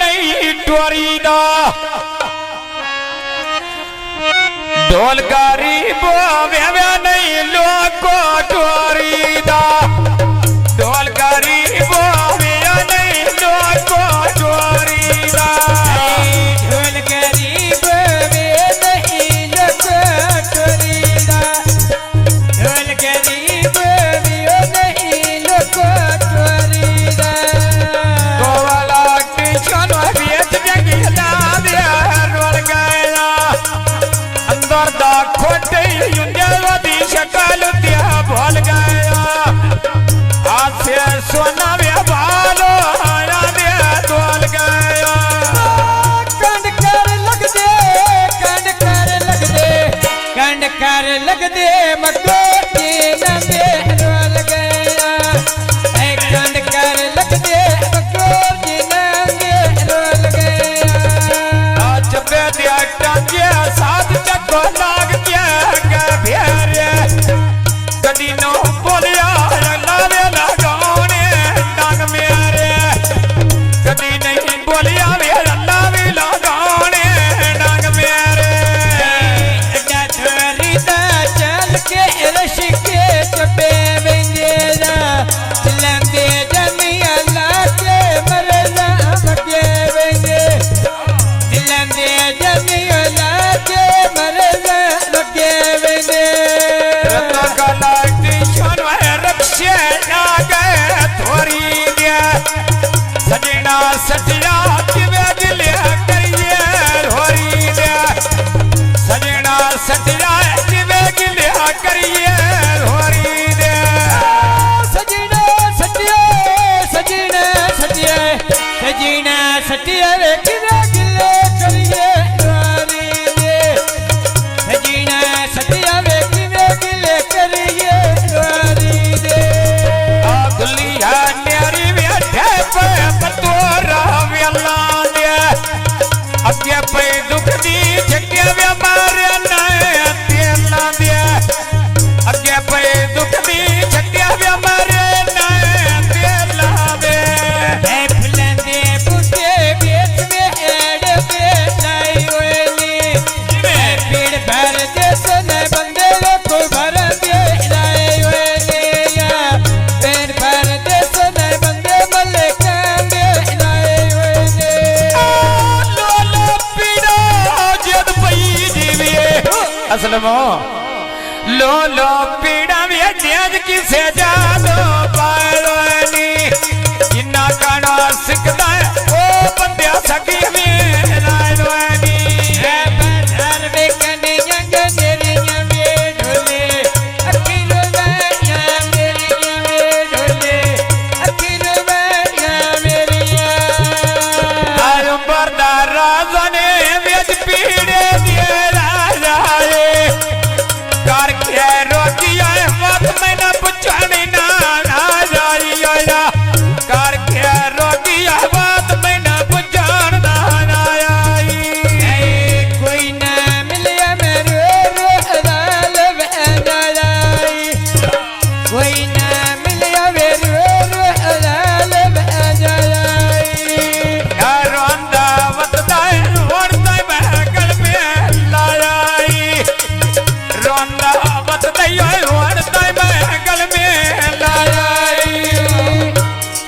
नहीं टोरी दा ढोल गरीब वे नहीं लोको टोरी दा ढोल गरीब वे नहीं लोको टोरी दा ढोल गरीब वे नहीं लोको टोरी दा ढोल गरीब वे नहीं लोको टोरी दा गोवाला टीचर वेच जगी दा दे रोल गया अंदर दा खोटे युंदेवदी शकल त्या भूल गया हाथ से सोना वे भालो आया दे तोल गया कंड कर लग दे कंड कर लग दे कंड कर लग दे मको के नंदे रोल गया ऐ कंड कर लग दे मको के नंदे रोल गया आज पे दिया टांगे साथ चको लाग के भेरे कदी नो बोलिया लावे लगाने डांग मेरे कदी नहीं बोलिया वे लावे लगाने डांग मेरे डठरी दा चल के रश के चपे वेंदेरा लंदे जमिया लाके मरला मके वेंदे लंदे जमिया लाके मरला मके वेंदे रत्ना गला टीचर वे रक्षे ना गए थोड़ी दे सजना सटिया की वेगले करिए होरी दे सजना सटिया की वेगले करिए होरी दे सजना सटिया सजना सटिया सजना सटिया वे किने गिले करिए वारी दे सजना सटिया वे किने गिले करिए वारी दे आ गुलिया नेरी बैठे पे पतोरा वेला दे अगे पे दुख दी जगे वे मारे नए तेला दे अगे पे दुख दी जगे वे मारे नए तेला दे है फुलंदे बूटे बेच में एड़ पे लाई होली पेड़ भर दे सोने बंदे को भर दे लाई होली पेड़ भर दे सोने बंदे मले कांदे लाई होली लोलो पीड़ा जद पई जीवे असलमो लोलो पीड़ा वे जद किसे जादो पालोनी जिन्ना काना सिकदा ओ बंदे सक